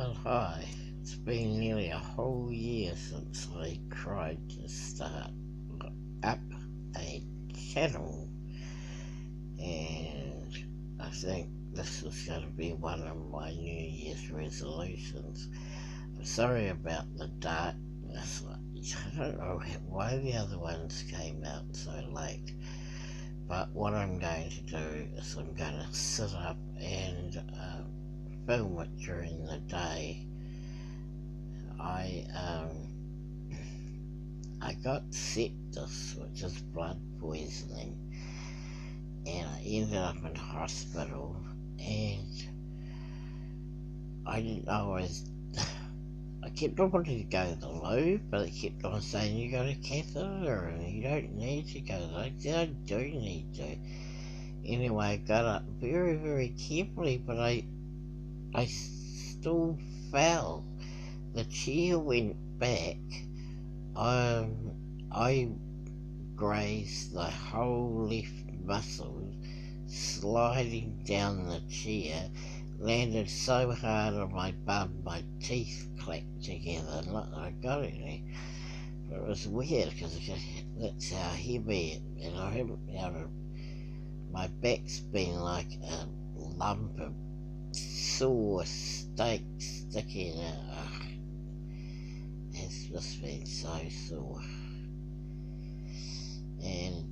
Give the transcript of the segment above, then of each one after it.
Well, hi. It's been nearly a whole year since I tried to start up a channel, and I think this is going to be one of my New Year's resolutions. I'm sorry about the darkness. I don't know why the other ones came out so late, but what I'm going to do is I'm going to sit up and film it during the day. I got sepsis, which is blood poisoning, and I ended up in hospital, and I didn't know I kept on wanting to go to the loo, but it kept on saying you got a catheter and you don't need to go. I said I do need to. Anyway, I got up very, very carefully, but I still fell. The chair went back. I grazed the whole left muscle, sliding down the chair, landed so hard on my bum my teeth clacked together. Not that I got any, but it was weird because that's how heavy it, and I haven't been able to, my back's been like a lump of sore steak sticking out. It's just been so sore. And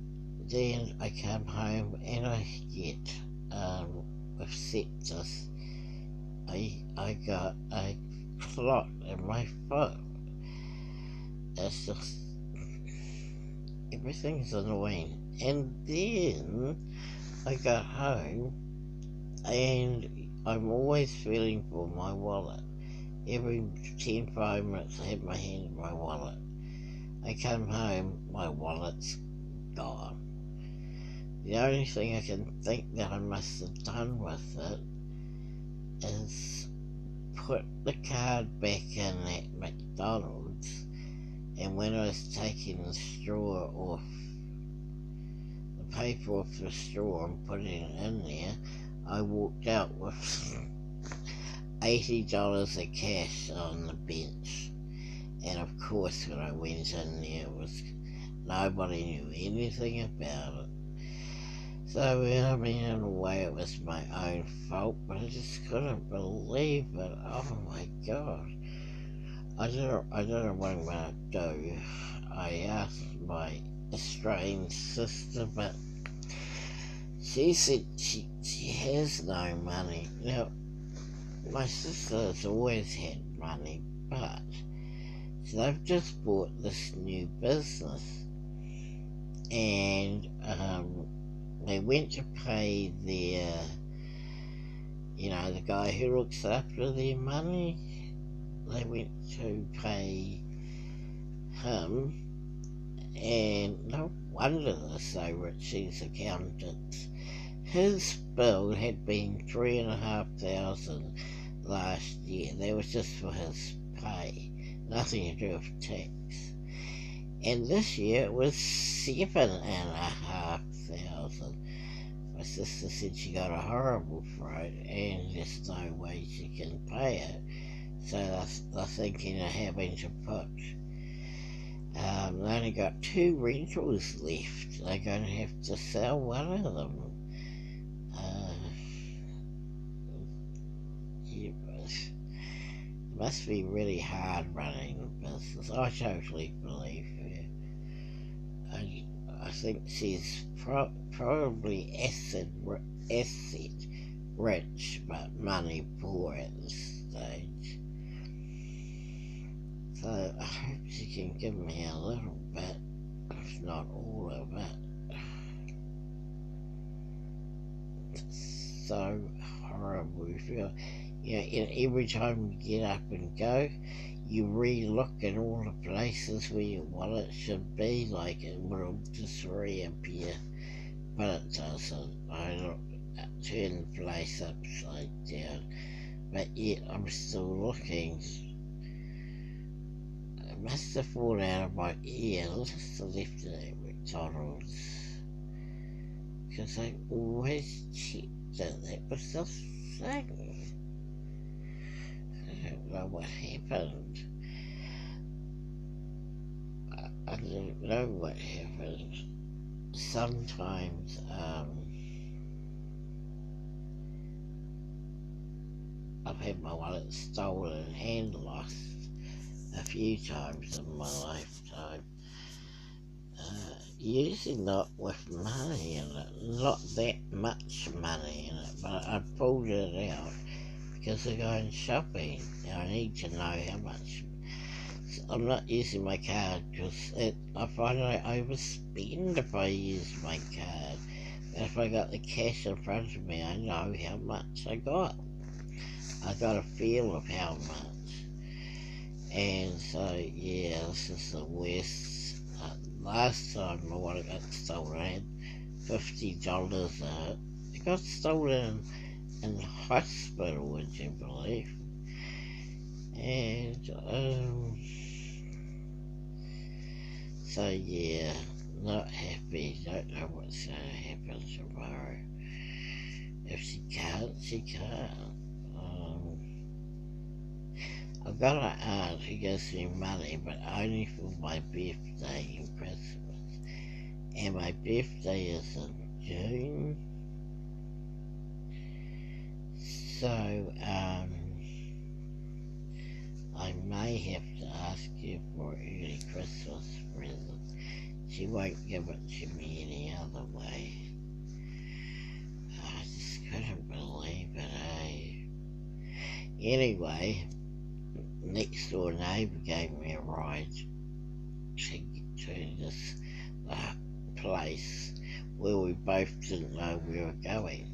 then I come home and I get with sepsis. I got a clot in my foot. It's just, everything's annoying. And then I got home and I'm always feeling for my wallet. Every 10-5 minutes I have my hand in my wallet. I come home, my wallet's gone. The only thing I can think that I must have done with it is put the card back in at McDonald's, and when I was taking the straw off, the paper off the straw and putting it in there, I walked out with $80 of cash on the bench. And of course when I went in there, nobody knew anything about it. So I mean, in a way it was my own fault, but I just couldn't believe it. Oh my God. I don't know what I'm going to do. I asked my Australian sister, but she said she has no money. Now, my sister has always had money, but they've just bought this new business, and they went to pay their, the guy who looks after their money. They went to pay him, and no wonder they're so rich, these accountants. His bill had been $3,500 last year. That was just for his pay, nothing to do with tax. And this year it was $7,500. My sister said she got a horrible throat and there's no way she can pay it. So they're thinking of having to put, they only got 2 rentals left. They're going to have to sell one of them. It must be really hard running the business. I totally believe her. I think she's probably asset rich, but money poor at this stage. So I hope she can give me a little bit, if not all of it. It's so horrible. You feel, every time you get up and go, you re-look at all the places where your wallet should be, like it will just reappear, but it doesn't. I turn the place upside down, but yet I'm still looking. It must have fallen out of my ear. I just left it at McDonald's, because I always checked it. That was the thing. don't know what happened. I don't know what happened. Sometimes I've had my wallet stolen and lost a few times in my lifetime. Usually not with money in it, not that much money in it, but I pulled it out because I'm going shopping. I need to know how much. I'm not using my card because I find I overspend if I use my card. But if I got the cash in front of me, I know how much I got. I got a feel of how much. And so, yeah, this is the worst. Last time my wallet got stolen, I had $50 in it. It got stolen in the hospital, would you believe? And, so yeah, not happy. Don't know what's going to happen tomorrow. If she can't, she can't. I've got an aunt who gives me money, but only for my birthday and Christmas. And my birthday is in June. So, I may have to ask you for an early Christmas present. She won't give it to me any other way. I just couldn't believe it, eh? Anyway, next door neighbour gave me a ride to this place where we both didn't know we were going.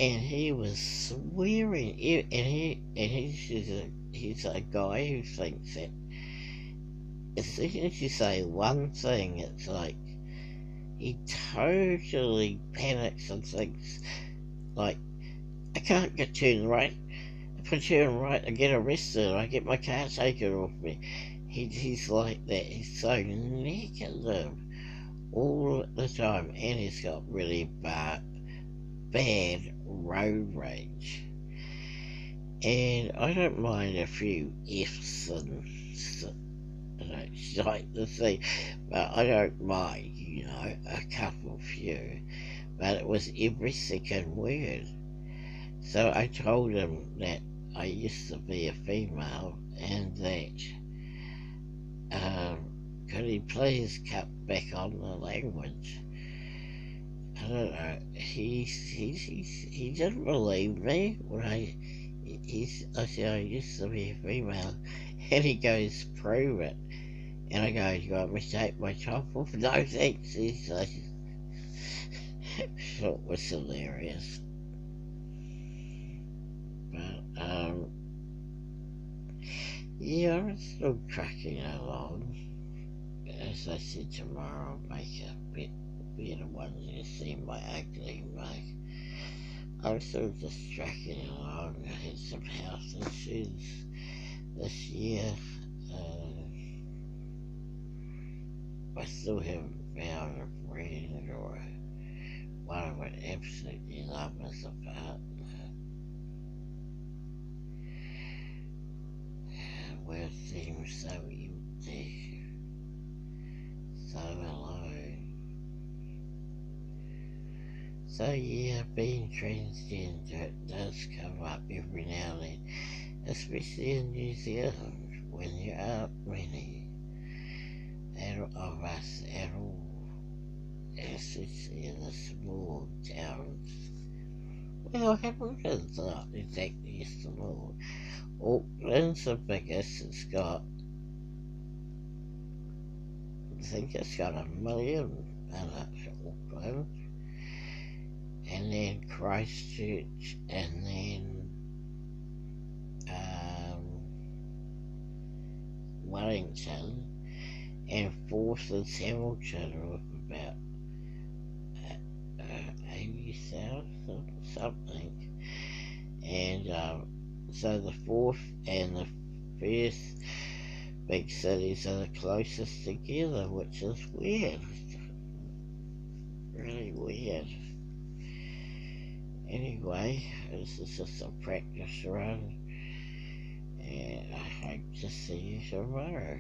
And he was swearing, and he's a guy who thinks that as soon as you say one thing, it's like he totally panics and thinks, like, I can't get turned right. If I turn right, I get arrested. I get my car taken off me. He's like that. He's so negative all the time, and he's got really bad road rage. And I don't mind a few F's and like the thing, but I don't mind, a couple few. But it was every second word. So I told him that I used to be a female and that could he please cut back on the language. I don't know. He didn't believe me when I said I used to be a female, and he goes, prove it. And I go, you want me to take my top off? No thanks. He's like, thought it was hilarious. But yeah, I'm still cracking along. As I said, tomorrow I'll make a better one to see my ugly mug. I'm still just tracking along. I had some house issues this year. I still haven't found a friend or one I would absolutely love as a partner. Where it seems so empty, so alone. So yeah, being transgender does come up every now and then, especially in New Zealand, when there aren't many of us at all, especially in the small towns. Well, Hamilton's not exactly small. Auckland's the biggest. It's got, I think it's got 1 million in it, Auckland. And then Christchurch, and then Wellington, and fourth is Hamilton with about 80,000 something. And so the fourth and the first big cities are the closest together, which is weird. Really weird. Anyway, this is just a practice run, to see you tomorrow.